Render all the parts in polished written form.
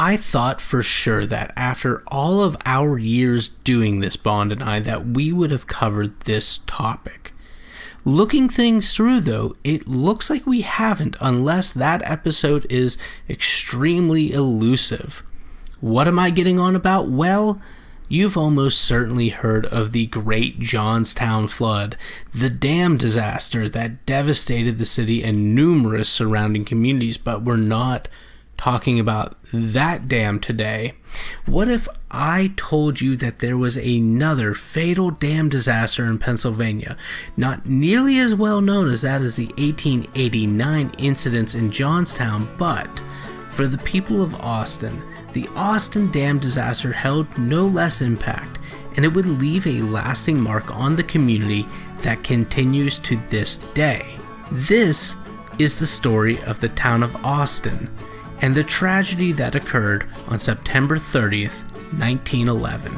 I thought for sure that after all of our years doing this, Bond and I, that we would have covered this topic. Looking things through, though, it looks like we haven't, unless that episode is extremely elusive. What am I getting on about? Well, you've almost certainly heard of the Great Johnstown Flood, the dam disaster that devastated the city and numerous surrounding communities, but we're not talking about that dam today. What if I told you that there was another fatal dam disaster in Pennsylvania, not nearly as well known as that as the 1889 incidents in Johnstown, but for the people of Austin, the Austin dam disaster held no less impact, and it would leave a lasting mark on the community that continues to this day. This is the story of the town of Austin and the tragedy that occurred on September 30th, 1911.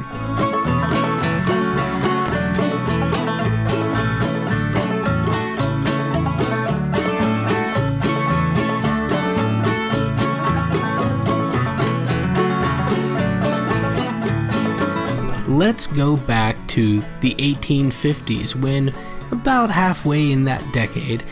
Let's go back to the 1850s when, about halfway in that decade,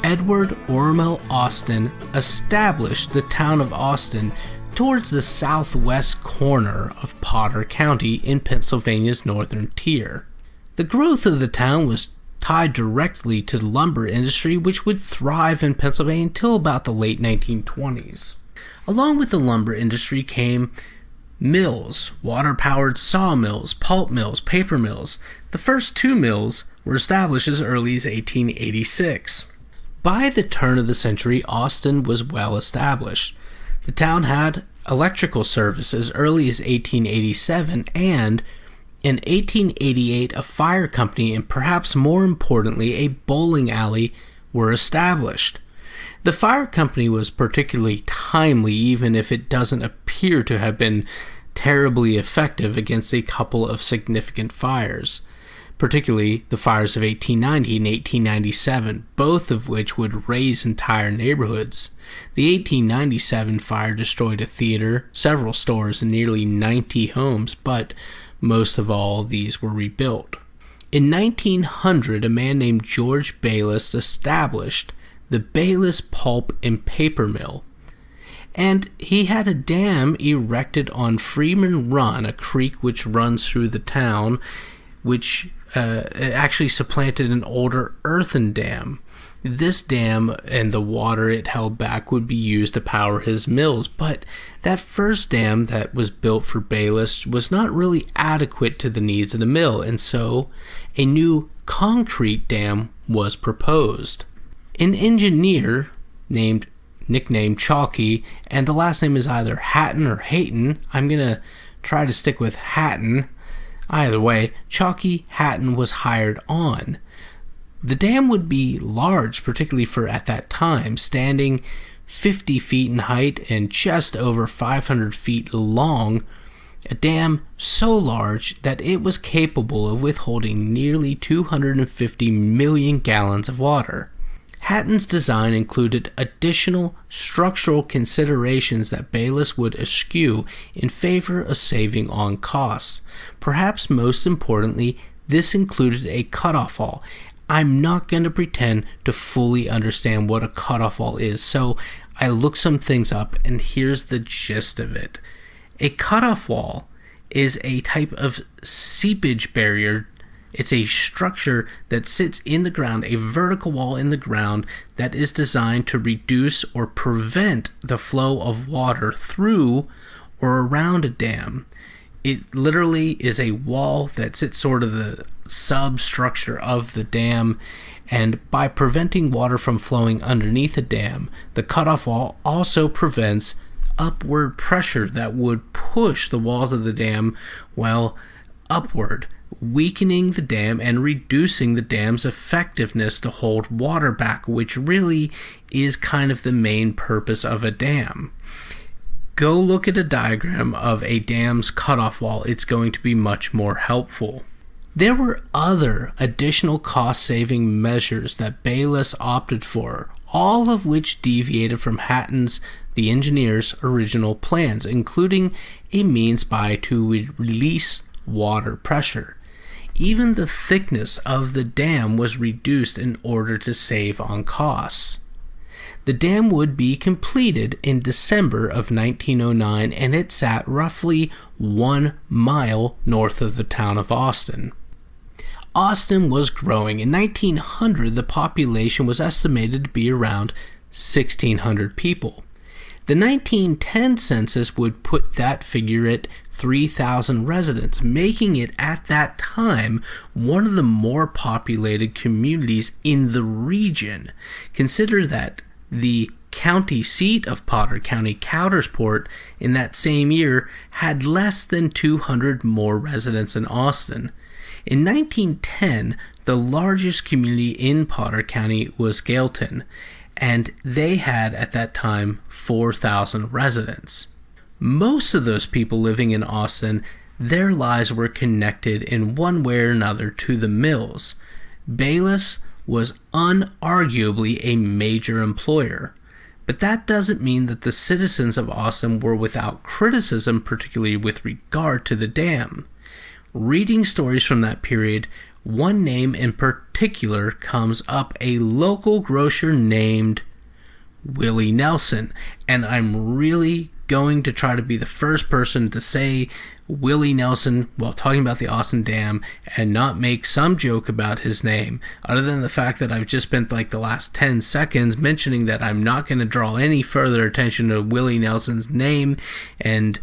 Edward Ormel Austin established the town of Austin towards the southwest corner of Potter County in Pennsylvania's northern tier. The growth of the town was tied directly to the lumber industry, which would thrive in Pennsylvania until about the late 1920s. Along with the lumber industry came mills, water-powered sawmills, pulp mills, paper mills. The first two mills were established as early as 1886. By the turn of the century, Austin was well established. The town had electrical service as early as 1887, and in 1888 a fire company and perhaps more importantly a bowling alley were established. The fire company was particularly timely, even if it doesn't appear to have been terribly effective against a couple of significant fires, particularly the fires of 1890 and 1897, both of which would raze entire neighborhoods. The 1897 fire destroyed a theater, several stores, and nearly 90 homes, but most of all these were rebuilt. In 1900, a man named George Bayless established the Bayless Pulp and Paper Mill, and he had a dam erected on Freeman Run, a creek which runs through the town, which actually supplanted an older earthen dam. This dam and the water it held back would be used to power his mills, but that first dam that was built for Bayless was not really adequate to the needs of the mill, and so a new concrete dam was proposed. An engineer nicknamed Chalky, and the last name is either Hatton or Hayton. I'm going to try to stick with Hatton. Either way, Chalky Hatton was hired on. The dam would be large, particularly for at that time, standing 50 feet in height and just over 500 feet long, a dam so large that it was capable of withholding nearly 250 million gallons of water. Hatton's design included additional structural considerations that Bayless would eschew in favor of saving on costs. Perhaps most importantly, this included a cutoff wall. I'm not going to pretend to fully understand what a cutoff wall is, so I looked some things up, and here's the gist of it. A cutoff wall is a type of seepage barrier. It's a structure that sits in the ground, a vertical wall in the ground that is designed to reduce or prevent the flow of water through or around a dam. It literally is a wall that sits sort of the substructure of the dam, and by preventing water from flowing underneath a dam, the cutoff wall also prevents upward pressure that would push the walls of the dam, upward, weakening the dam and reducing the dam's effectiveness to hold water back, which really is kind of the main purpose of a dam. Go look at a diagram of a dam's cutoff wall. It's going to be much more helpful. There were other additional cost-saving measures that Bayless opted for, all of which deviated from Hatton's the engineers' original plans, including a means by to release water pressure. Even the thickness of the dam was reduced in order to save on costs. The dam would be completed in December of 1909, and it sat roughly 1 mile north of the town of Austin. Austin was growing. In 1900, the population was estimated to be around 1,600 people. The 1910 census would put that figure at 3,000 residents, making it at that time one of the more populated communities in the region. Consider that the county seat of Potter County, Coudersport, in that same year had less than 200 more residents than Austin. In 1910, the largest community in Potter County was Gailton, and they had at that time 4,000 residents. Most of those people living in Austin, their lives were connected in one way or another to the mills. Bayless was unarguably a major employer, but that doesn't mean that the citizens of Austin were without criticism, particularly with regard to the dam. Reading stories from that period, one name in particular comes up, a local grocer named Willie Nelson, and I'm really going to try to be the first person to say Willie Nelson while talking about the Austin Dam and not make some joke about his name, other than the fact that I've just spent like the last 10 seconds mentioning that I'm not going to draw any further attention to Willie Nelson's name. And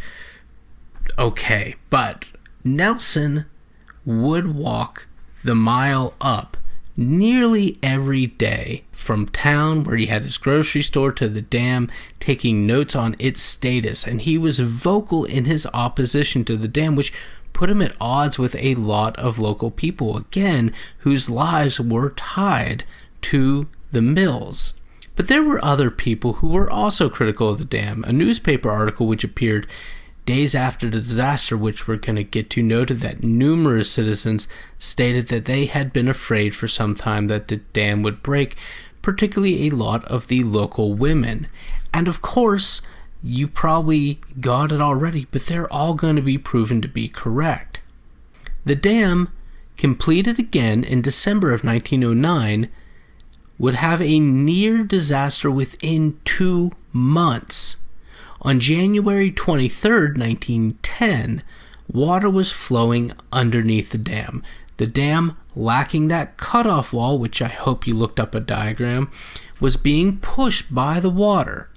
okay, but Nelson would walk the mile up nearly every day from town where he had his grocery store to the dam, taking notes on its status, and he was vocal in his opposition to the dam, which put him at odds with a lot of local people, again, whose lives were tied to the mills. But there were other people who were also critical of the dam. A newspaper article which appeared days after the disaster, which we're going to get to, noted that numerous citizens stated that they had been afraid for some time that the dam would break, particularly a lot of the local women. And of course, you probably got it already, but they're all going to be proven to be correct. The dam, completed again in December of 1909, would have a near disaster within 2 months. On January 23, 1910, water was flowing underneath the dam. The dam, lacking that cutoff wall, which I hope you looked up a diagram, was being pushed by the water,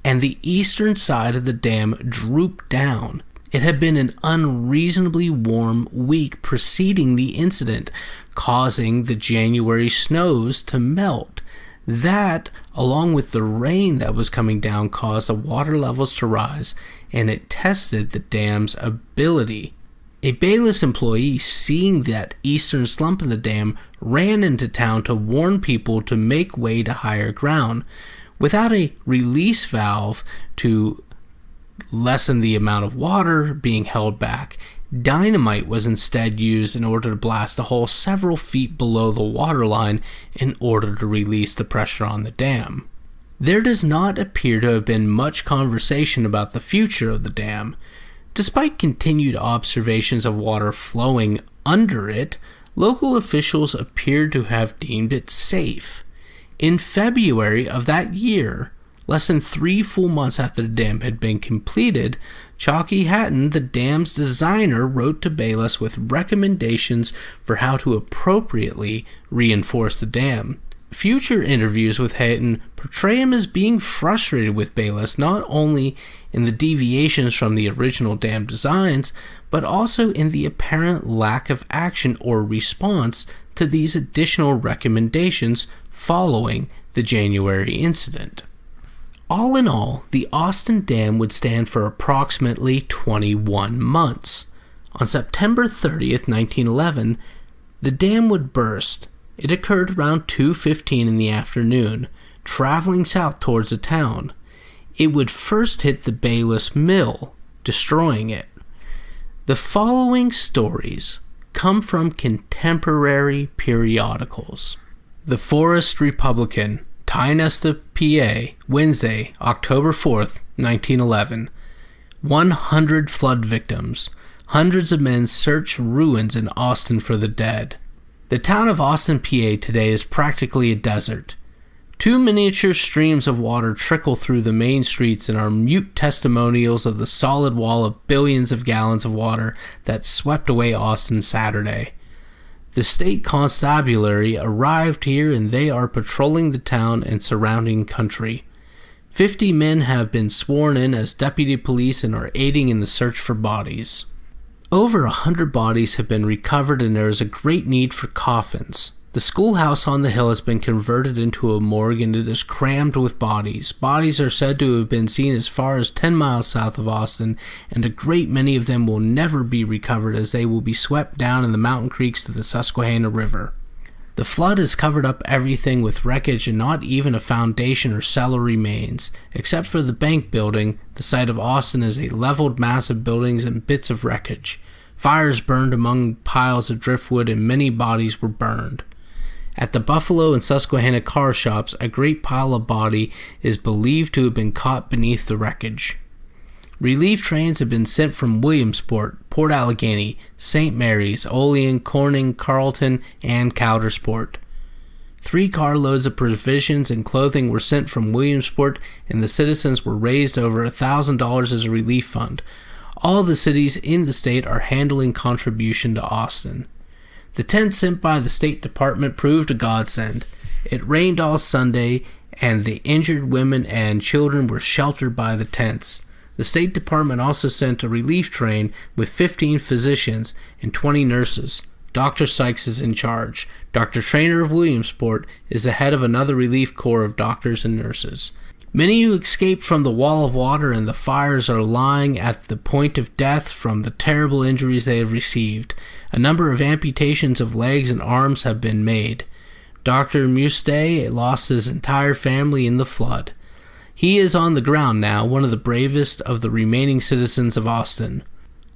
and the eastern side of the dam drooped down. It had been an unreasonably warm week preceding the incident, causing the January snows to melt. That, along with the rain that was coming down, caused the water levels to rise, and it tested the dam's ability. A Bayless employee, seeing that eastern slump in the dam, ran into town to warn people to make way to higher ground. Without a release valve to lessen the amount of water being held back, dynamite was instead used in order to blast a hole several feet below the waterline in order to release the pressure on the dam. There does not appear to have been much conversation about the future of the dam. Despite continued observations of water flowing under it, local officials appeared to have deemed it safe. In February of that year, less than 3 full months after the dam had been completed, Chalky Hatton, the dam's designer, wrote to Bayless with recommendations for how to appropriately reinforce the dam. Future interviews with Hatton portray him as being frustrated with Bayless, not only in the deviations from the original dam designs, but also in the apparent lack of action or response to these additional recommendations following the January incident. All in all, the Austin Dam would stand for approximately 21 months. On September 30th, 1911, the dam would burst. It occurred around 2:15 in the afternoon, traveling south towards the town. It would first hit the Bayless mill, destroying it. The following stories come from contemporary periodicals. The Forest Republican, Tionesta, PA, Wednesday, October 4th, 1911. 100 flood victims. Hundreds of men search ruins in Austin for the dead. The town of Austin, PA today is practically a desert. 2 miniature streams of water trickle through the main streets and are mute testimonials of the solid wall of billions of gallons of water that swept away Austin Saturday. The state constabulary arrived here and they are patrolling the town and surrounding country. 50 men have been sworn in as deputy police and are aiding in the search for bodies. Over 100 bodies have been recovered and there is a great need for coffins. The schoolhouse on the hill has been converted into a morgue and it is crammed with bodies. Bodies are said to have been seen as far as 10 miles south of Austin, and a great many of them will never be recovered as they will be swept down in the mountain creeks to the Susquehanna River. The flood has covered up everything with wreckage and not even a foundation or cellar remains. Except for the bank building, the site of Austin is a leveled mass of buildings and bits of wreckage. Fires burned among piles of driftwood and many bodies were burned. At the Buffalo and Susquehanna car shops, a great pile of body is believed to have been caught beneath the wreckage. Relief trains have been sent from Williamsport, Port Allegheny, St. Mary's, Olean, Corning, Carlton, and Coudersport. 3 carloads of provisions and clothing were sent from Williamsport, and the citizens were raised over $1,000 as a relief fund. All the cities in the state are handling contribution to Austin. The tent sent by the State Department proved a godsend. It rained all Sunday, and the injured women and children were sheltered by the tents. The State Department also sent a relief train with 15 physicians and 20 nurses. Dr. Sykes is in charge. Dr. Traynor of Williamsport is the head of another relief corps of doctors and nurses. Many who escaped from the wall of water and the fires are lying at the point of death from the terrible injuries they have received. A number of amputations of legs and arms have been made. Dr. Muste lost his entire family in the flood. He is on the ground now, one of the bravest of the remaining citizens of Austin.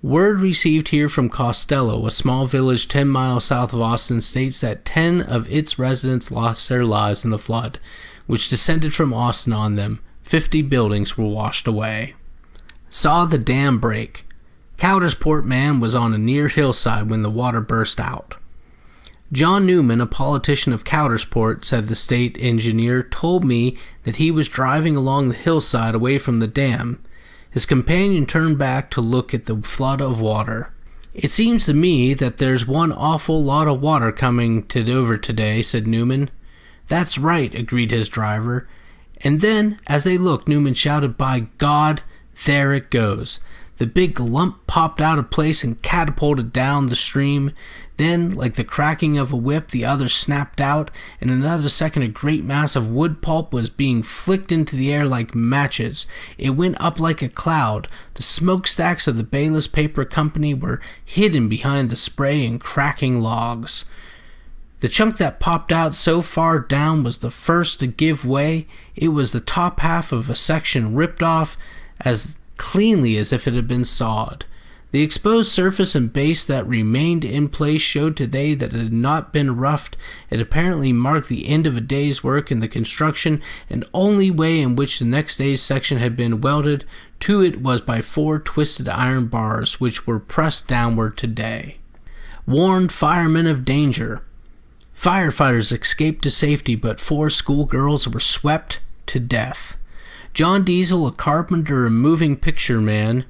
Word received here from Costello, a small village 10 miles south of Austin, states that 10 of its residents lost their lives in the flood, which descended from Austin on them. 50 buildings were washed away. Saw the dam break. Coudersport man was on a near hillside when the water burst out. John Newman, a politician of Coudersport, said the state engineer, told me that he was driving along the hillside away from the dam. His companion turned back to look at the flood of water. It seems to me that there's one awful lot of water coming to Dover today, said Newman. That's right, agreed his driver. And then, as they looked, Newman shouted, "By God, there it goes." The big lump popped out of place and catapulted down the stream. Then, like the cracking of a whip, the other snapped out. In another second, a great mass of wood pulp was being flicked into the air like matches. It went up like a cloud. The smokestacks of the Bayless Paper Company were hidden behind the spray and cracking logs. The chunk that popped out so far down was the first to give way. It was the top half of a section ripped off as cleanly as if it had been sawed. The exposed surface and base that remained in place showed today that it had not been roughed. It apparently marked the end of a day's work in the construction, and only way in which the next day's section had been welded to it was by 4 twisted iron bars, which were pressed downward today. Warned firemen of danger. Firefighters escaped to safety, but 4 schoolgirls were swept to death. John Diesel, a carpenter and moving picture man,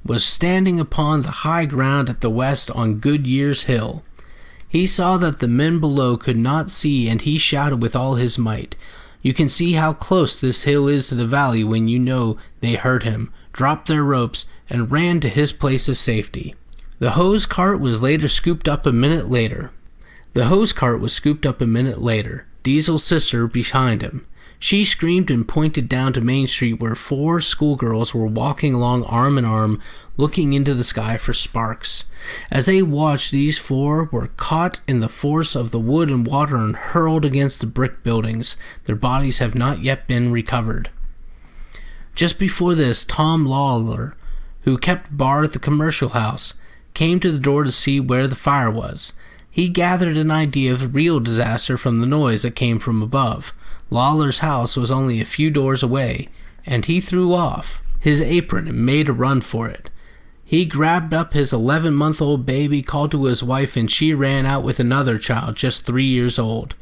was standing upon the high ground at the west on Goodyear's Hill. He saw that the men below could not see, and he shouted with all his might, "You can see how close this hill is to the valley when you know." They heard him, dropped their ropes, and ran to his place of safety. The hose cart was scooped up a minute later. Diesel's sister behind him. She screamed and pointed down to Main Street where 4 schoolgirls were walking along arm in arm, looking into the sky for sparks. As they watched, these 4 were caught in the force of the wood and water and hurled against the brick buildings. Their bodies have not yet been recovered. Just before this, Tom Lawler, who kept bar at the commercial house, came to the door to see where the fire was. He gathered an idea of real disaster from the noise that came from above. Lawler's house was only a few doors away, and he threw off his apron and made a run for it. He grabbed up his 11-month-old baby, called to his wife, and she ran out with another child just 3 years old.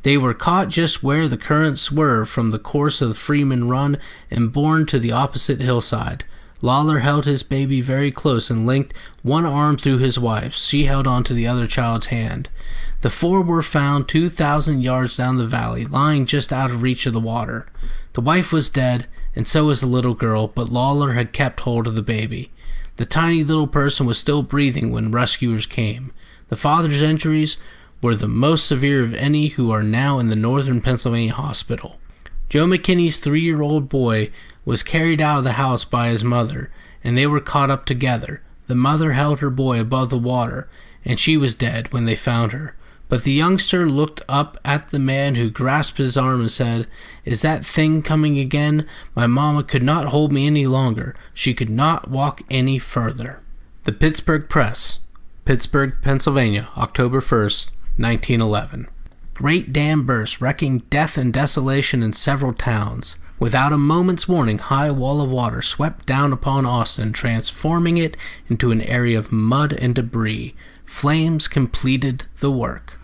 They were caught just where the current swerved from the course of the Freeman Run and borne to the opposite hillside. Lawler held his baby very close and linked one arm through his wife's. She held on to the other child's hand. The four were found 2,000 yards down the valley, lying just out of reach of the water. The wife was dead, and so was the little girl, but Lawler had kept hold of the baby. The tiny little person was still breathing when rescuers came. The father's injuries were the most severe of any who are now in the northern Pennsylvania hospital. Joe McKinney's 3-year-old boy was carried out of the house by his mother, and they were caught up together. The mother held her boy above the water, and she was dead when they found her. But the youngster looked up at the man who grasped his arm and said, "Is that thing coming again? My mama could not hold me any longer. She could not walk any further." The Pittsburgh Press, Pittsburgh, Pennsylvania, October 1st, 1911. Great dam burst, wrecking death and desolation in several towns. Without a moment's warning, high wall of water swept down upon Austin, transforming it into an area of mud and debris. Flames completed the work.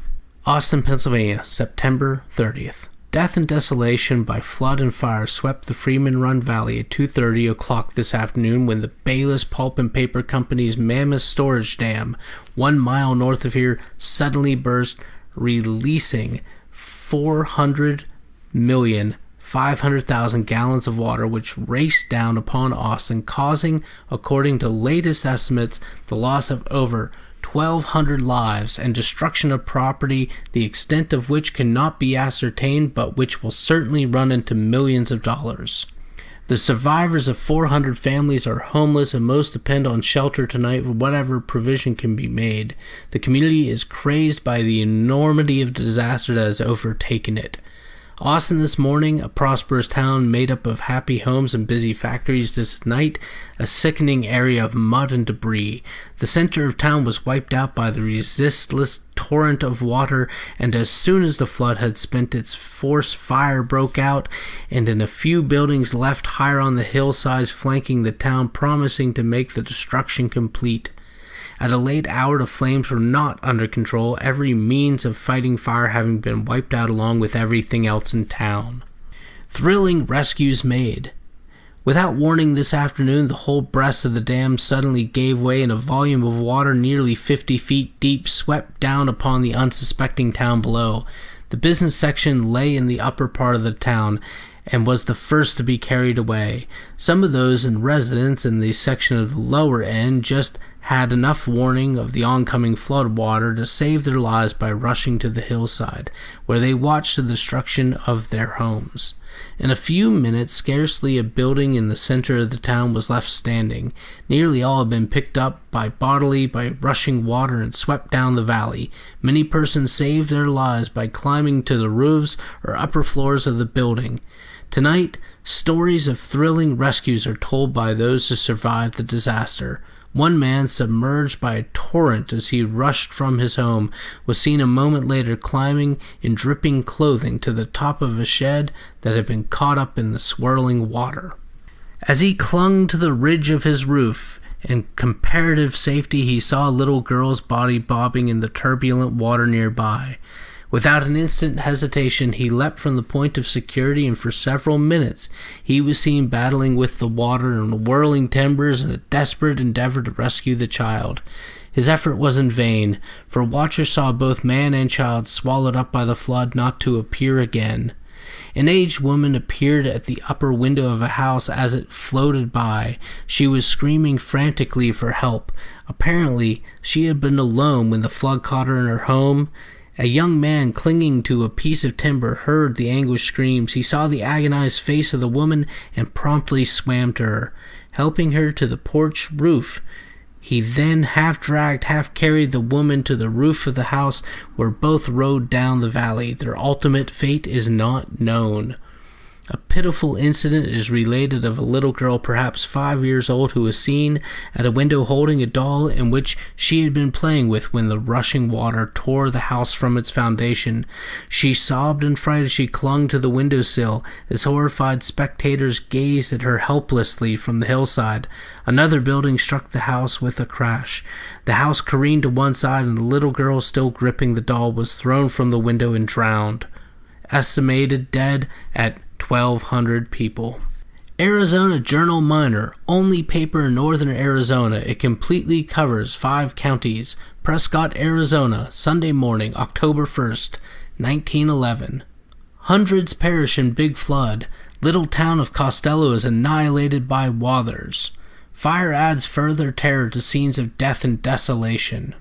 Austin, Pennsylvania, September 30th. Death and desolation by flood and fire swept the Freeman Run Valley at 2:30 o'clock this afternoon when the Bayless Pulp and Paper Company's mammoth storage dam, 1 mile north of here, suddenly burst, releasing 400,500,000 gallons of water, which raced down upon Austin, causing, according to latest estimates, the loss of over 1,200 lives and destruction of property, the extent of which cannot be ascertained, but which will certainly run into millions of dollars. The survivors of 400 families are homeless, and most depend on shelter tonight for whatever provision can be made. The community is crazed by the enormity of the disaster that has overtaken it. Austin this morning, a prosperous town made up of happy homes and busy factories. This night, a sickening area of mud and debris. The center of town was wiped out by the resistless torrent of water, and as soon as the flood had spent its force, fire broke out, and in a few buildings left higher on the hillsides flanking the town, promising to make the destruction complete. At a late hour, the flames were not under control, every means of fighting fire having been wiped out along with everything else in town. Thrilling rescues made. Without warning this afternoon, the whole breast of the dam suddenly gave way, and a volume of water nearly 50 feet deep swept down upon the unsuspecting town below. The business section lay in the upper part of the town, and was the first to be carried away. Some of those in residence in the section of the lower end just had enough warning of the oncoming flood water to save their lives by rushing to the hillside, where they watched the destruction of their homes. In a few minutes, scarcely a building in the center of the town was left standing. Nearly all had been picked up by rushing water and swept down the valley. Many persons saved their lives by climbing to the roofs or upper floors of the building. Tonight, stories of thrilling rescues are told by those who survived the disaster. One man, submerged by a torrent as he rushed from his home, was seen a moment later climbing in dripping clothing to the top of a shed that had been caught up in the swirling water. As he clung to the ridge of his roof, in comparative safety, he saw a little girl's body bobbing in the turbulent water nearby. Without an instant hesitation, he leapt from the point of security, and for several minutes he was seen battling with the water and whirling timbers in a desperate endeavor to rescue the child. His effort was in vain, for watchers saw both man and child swallowed up by the flood, not to appear again. An aged woman appeared at the upper window of a house as it floated by. She was screaming frantically for help. Apparently, she had been alone when the flood caught her in her home. A young man clinging to a piece of timber heard the anguished screams. He saw the agonized face of the woman and promptly swam to her, helping her to the porch roof. He then half-dragged, half-carried the woman to the roof of the house, where both rode down the valley. Their ultimate fate is not known. A pitiful incident is related of a little girl, perhaps 5 years old, who was seen at a window holding a doll in which she had been playing with when the rushing water tore the house from its foundation. She sobbed in fright as she clung to the windowsill, as horrified spectators gazed at her helplessly from the hillside. Another building struck the house with a crash. The house careened to one side, and the little girl, still gripping the doll, was thrown from the window and drowned. Estimated dead at 1,200 people. Arizona Journal-Minor, only paper in northern Arizona. It completely covers 5 counties. Prescott, Arizona, Sunday morning, October 1st, 1911. Hundreds perish in big flood. Little town of Costello is annihilated by waters. Fire adds further terror to scenes of death and desolation.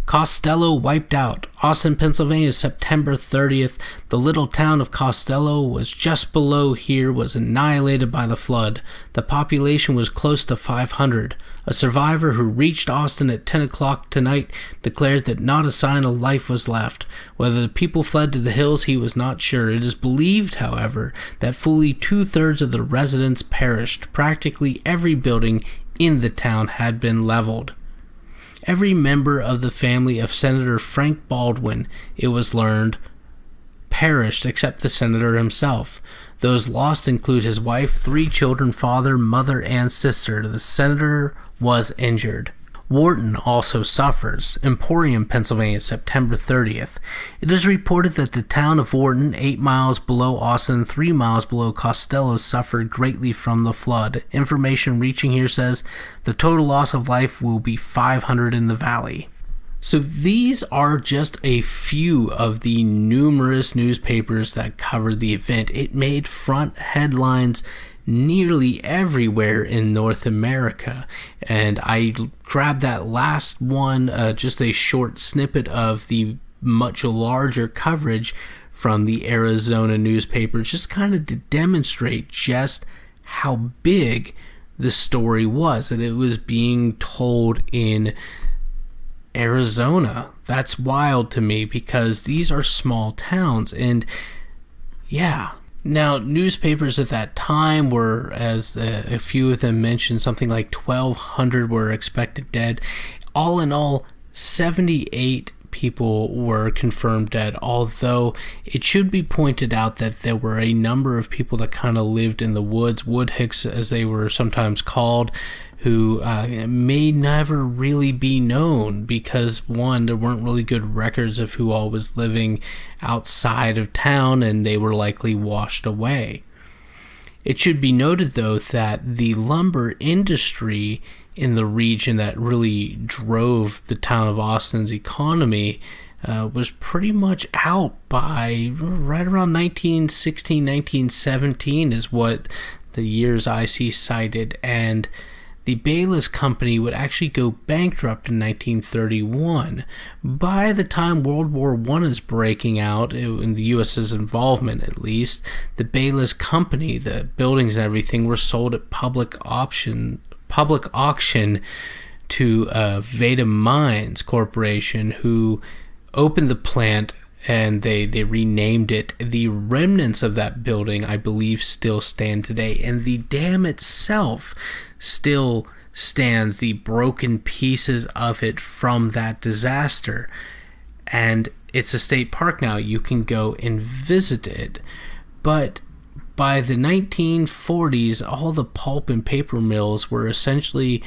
Costello wiped out. Austin, Pennsylvania, September 30th. The little town of Costello was just below here, was annihilated by the flood. The population was close to 500. A survivor who reached Austin at 10 o'clock tonight declared that not a sign of life was left. Whether the people fled to the hills, he was not sure. It is believed, however, that fully 2/3 of the residents perished. Practically every building in the town had been leveled. Every member of the family of Senator Frank Baldwin, it was learned, perished except the senator himself. Those lost include his wife, 3 children, father, mother, and sister. The senator was injured. Wharton also suffers. Emporium, Pennsylvania, September 30th. It is reported that the town of Wharton, 8 miles below Austin, 3 miles below Costello, suffered greatly from the flood. Information reaching here says the total loss of life will be 500 in the valley. So these are just a few of the numerous newspapers that covered the event. It made front headlines nearly everywhere in North America, and I grabbed that last one, just a short snippet of the much larger coverage from the Arizona newspaper, just kind of to demonstrate just how big the story was, that it was being told in Arizona. That's wild to me, because these are small towns, and yeah. Now, newspapers at that time were, as a few of them mentioned, something like 1,200 were expected dead. All in all, 78 people were confirmed dead, although it should be pointed out that there were a number of people that kind of lived in the woods, woodhicks as they were sometimes called, who may never really be known because, one, there weren't really good records of who all was living outside of town, and they were likely washed away. It should be noted, though, that the lumber industry in the region that really drove the town of Austin's economy was pretty much out by right around 1916, 1917 is what the years I see cited, and the Bayless company would actually go bankrupt in 1931. By the time World War I is breaking out, in the U.S.'s involvement at least, the Bayless company, the buildings and everything, were sold at public auction to Veda Mines Corporation, who opened the plant, and they renamed it. The remnants of that building, I believe, still stand today, and the dam itself still stands, the broken pieces of it from that disaster. And it's a state park now. You can go and visit it. But by the 1940s, all the pulp and paper mills were essentially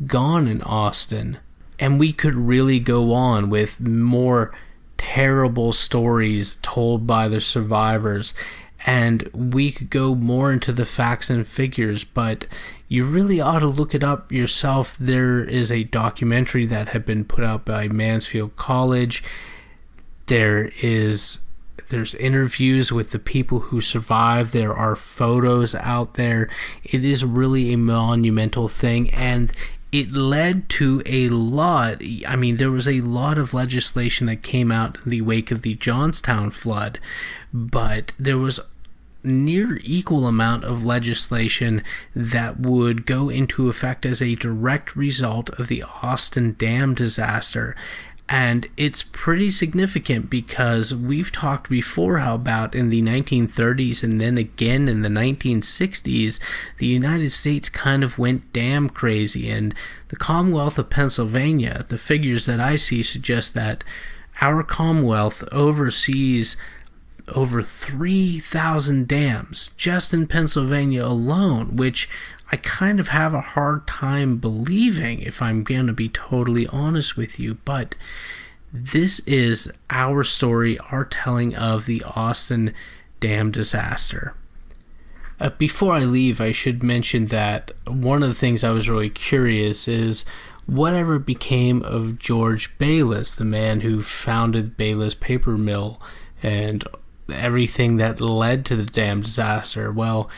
gone in Austin. And we could really go on with more terrible stories told by the survivors, and we could go more into the facts and figures, but you really ought to look it up yourself. There is a documentary that had been put out by Mansfield College. There's interviews with the people who survived. There are photos out there. It is really a monumental thing, and it led to a lot. I mean, there was a lot of legislation that came out in the wake of the Johnstown flood, but there was near equal amount of legislation that would go into effect as a direct result of the Austin Dam disaster. And it's pretty significant because we've talked before how about in the 1930s and then again in the 1960s, the United States kind of went dam crazy. And the Commonwealth of Pennsylvania, the figures that I see suggest that our Commonwealth oversees over 3,000 dams just in Pennsylvania alone, which I kind of have a hard time believing, if I'm going to be totally honest with you. But this is our story, our telling of the Austin Dam disaster. Before I leave, I should mention that one of the things I was really curious is whatever became of George Bayless, the man who founded Bayless Paper Mill and everything that led to the dam disaster. Well,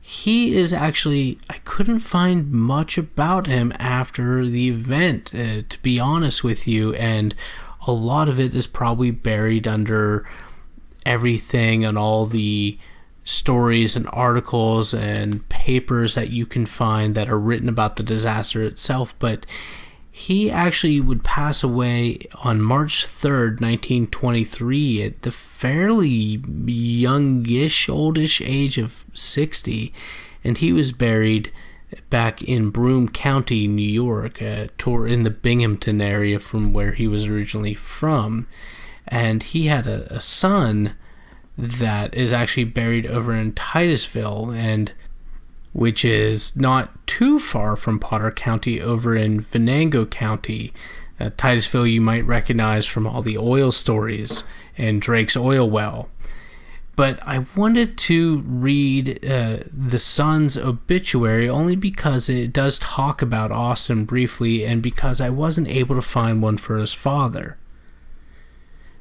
he is actually, I couldn't find much about him after the event, to be honest with you, and a lot of it is probably buried under everything and all the stories and articles and papers that you can find that are written about the disaster itself. But he actually would pass away on March 3rd, 1923 at the fairly youngish, oldish age of 60, and he was buried back in Broome County, New York, in the Binghamton area from where he was originally from. And he had a son that is actually buried over in Titusville, and which is not too far from Potter County over in Venango County. Titusville you might recognize from all the oil stories and Drake's oil well. But I wanted to read the son's obituary only because it does talk about Austin briefly and because I wasn't able to find one for his father.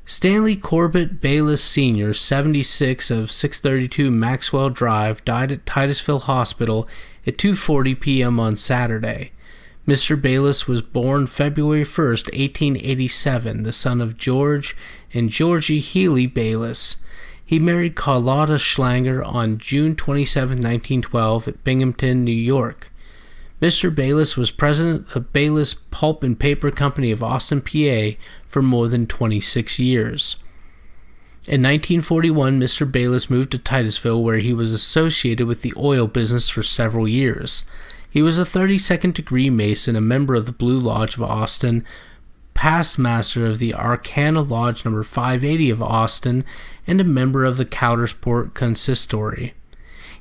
Stanley Corbett Bayless Sr., 76 of 632 Maxwell Drive, died at Titusville Hospital at 2:40 p.m. on Saturday. Mr. Bayless was born February 1st, 1887, the son of George and Georgie Healy Bayless. He married Carlotta Schlanger on June 27, 1912, at Binghamton, New York. Mr. Bayless was president of Bayless Pulp and Paper Company of Austin, PA, for more than 26 years. In 1941, Mr. Bayless moved to Titusville, where he was associated with the oil business for several years. He was a 32nd degree Mason, a member of the Blue Lodge of Austin, past master of the Arcana Lodge No. 580 of Austin, and a member of the Coudersport Consistory.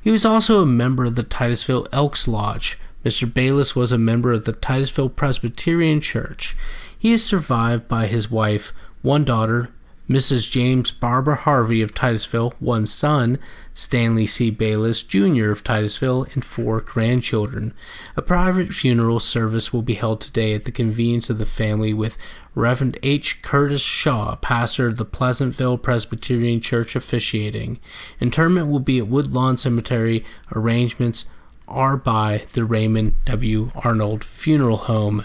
He was also a member of the Titusville Elks Lodge. Mr. Bayless was a member of the Titusville Presbyterian Church. He is survived by his wife, one daughter, Mrs. James Barbara Harvey of Titusville, one son, Stanley C. Bayless, Jr. of Titusville, and 4 grandchildren. A private funeral service will be held today at the convenience of the family with Reverend H. Curtis Shaw, pastor of the Pleasantville Presbyterian Church, officiating. Interment will be at Woodlawn Cemetery. Arrangements are by the Raymond W. Arnold Funeral Home.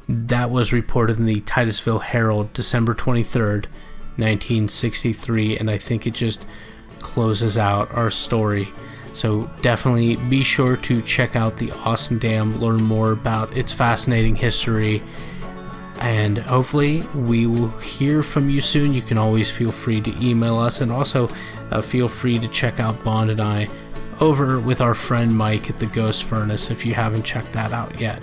That was reported in the Titusville Herald, December 23rd, 1963, and I think it just closes out our story. So definitely be sure to check out the Austin Dam, learn more about its fascinating history, and hopefully we will hear from you soon. You can always feel free to email us, and also feel free to check out Bond and I over with our friend Mike at the Ghost Furnace if you haven't checked that out yet.